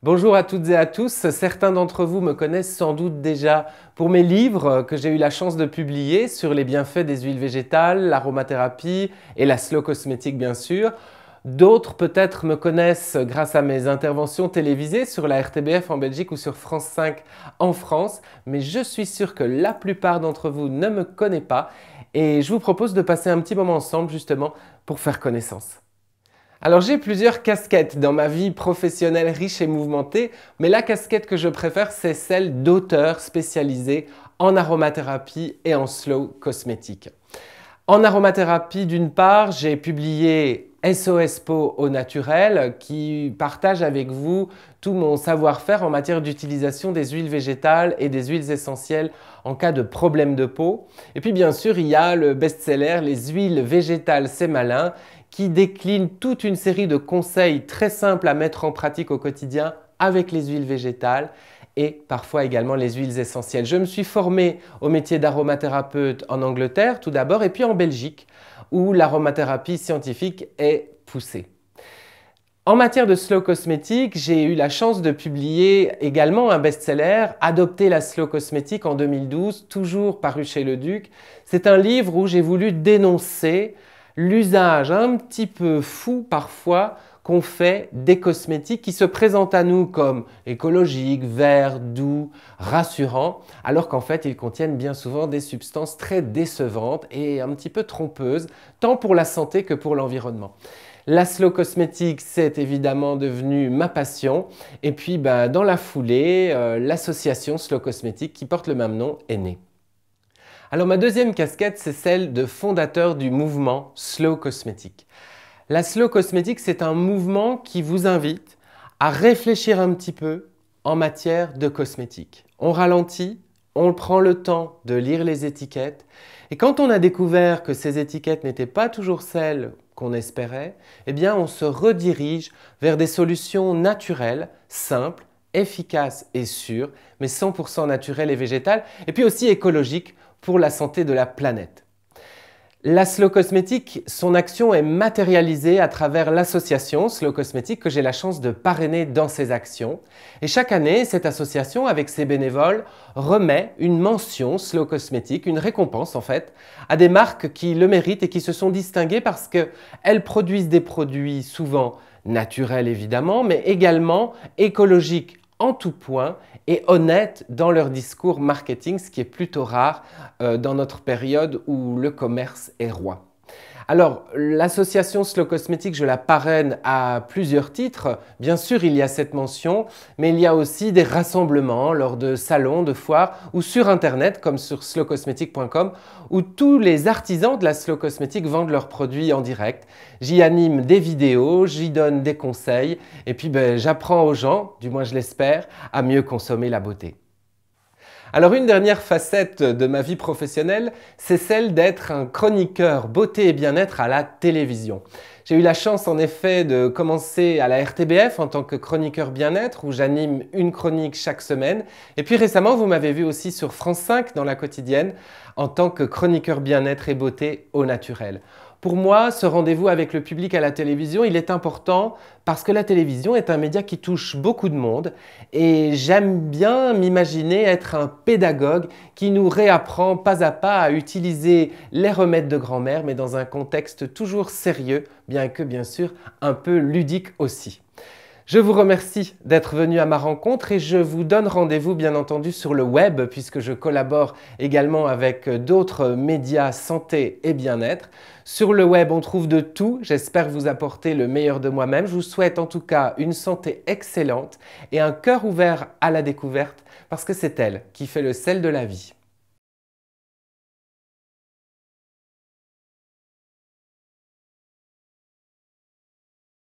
Bonjour à toutes et à tous. Certains d'entre vous me connaissent sans doute déjà pour mes livres que j'ai eu la chance de publier sur les bienfaits des huiles végétales, l'aromathérapie et la slow cosmétique bien sûr. D'autres peut-être me connaissent grâce à mes interventions télévisées sur la RTBF en Belgique ou sur France 5 en France, mais je suis sûr que la plupart d'entre vous ne me connaissent pas et je vous propose de passer un petit moment ensemble justement pour faire connaissance. Alors j'ai plusieurs casquettes dans ma vie professionnelle riche et mouvementée, mais la casquette que je préfère, c'est celle d'auteur spécialisé en aromathérapie et en slow cosmétique. En aromathérapie, d'une part, j'ai publié SOS Peau au naturel qui partage avec vous tout mon savoir-faire en matière d'utilisation des huiles végétales et des huiles essentielles en cas de problème de peau. Et puis bien sûr, il y a le best-seller Les huiles végétales, c'est malin qui décline toute une série de conseils très simples à mettre en pratique au quotidien avec les huiles végétales et parfois également les huiles essentielles. Je me suis formé au métier d'aromathérapeute en Angleterre tout d'abord et puis en Belgique où l'aromathérapie scientifique est poussée. En matière de slow cosmétique, j'ai eu la chance de publier également un best-seller, Adopter la slow cosmétique en 2012, toujours paru chez Le Duc. C'est un livre où j'ai voulu dénoncer l'usage un petit peu fou parfois qu'on fait des cosmétiques qui se présentent à nous comme écologiques, verts, doux, rassurants, alors qu'en fait ils contiennent bien souvent des substances très décevantes et un petit peu trompeuses, tant pour la santé que pour l'environnement. La slow cosmétique, c'est évidemment devenu ma passion. Et puis, dans la foulée, l'association Slow Cosmétique, qui porte le même nom, est née. Alors, ma deuxième casquette, c'est celle de fondateur du mouvement Slow Cosmétique. La slow cosmétique, c'est un mouvement qui vous invite à réfléchir un petit peu en matière de cosmétique. On ralentit, on prend le temps de lire les étiquettes et quand on a découvert que ces étiquettes n'étaient pas toujours celles qu'on espérait, eh bien on se redirige vers des solutions naturelles, simples, efficaces et sûres, mais 100% naturelles et végétales, et puis aussi écologiques pour la santé de la planète. La Slow Cosmétique, son action est matérialisée à travers l'association Slow Cosmétique que j'ai la chance de parrainer dans ses actions. Et chaque année, cette association, avec ses bénévoles, remet une mention Slow Cosmétique, une récompense en fait, à des marques qui le méritent et qui se sont distinguées parce qu'elles produisent des produits souvent naturels évidemment, mais également écologiques en tout point et honnêtes dans leur discours marketing, ce qui est plutôt rare dans notre période où le commerce est roi. Alors, l'association Slow Cosmétique, je la parraine à plusieurs titres. Bien sûr, il y a cette mention, mais il y a aussi des rassemblements lors de salons, de foires ou sur Internet, comme sur slowcosmetic.com, où tous les artisans de la Slow Cosmétique vendent leurs produits en direct. J'y anime des vidéos, j'y donne des conseils, et puis j'apprends aux gens, du moins je l'espère, à mieux consommer la beauté. Alors une dernière facette de ma vie professionnelle, c'est celle d'être un chroniqueur beauté et bien-être à la télévision. J'ai eu la chance en effet de commencer à la RTBF en tant que chroniqueur bien-être où j'anime une chronique chaque semaine. Et puis récemment, vous m'avez vu aussi sur France 5 dans la quotidienne en tant que chroniqueur bien-être et beauté au naturel. Pour moi, ce rendez-vous avec le public à la télévision, il est important parce que la télévision est un média qui touche beaucoup de monde et j'aime bien m'imaginer être un pédagogue qui nous réapprend pas à pas à utiliser les remèdes de grand-mère mais dans un contexte toujours sérieux, bien que bien sûr un peu ludique aussi. Je vous remercie d'être venu à ma rencontre et je vous donne rendez-vous bien entendu sur le web puisque je collabore également avec d'autres médias santé et bien-être. Sur le web, on trouve de tout. J'espère vous apporter le meilleur de moi-même. Je vous souhaite en tout cas une santé excellente et un cœur ouvert à la découverte parce que c'est elle qui fait le sel de la vie.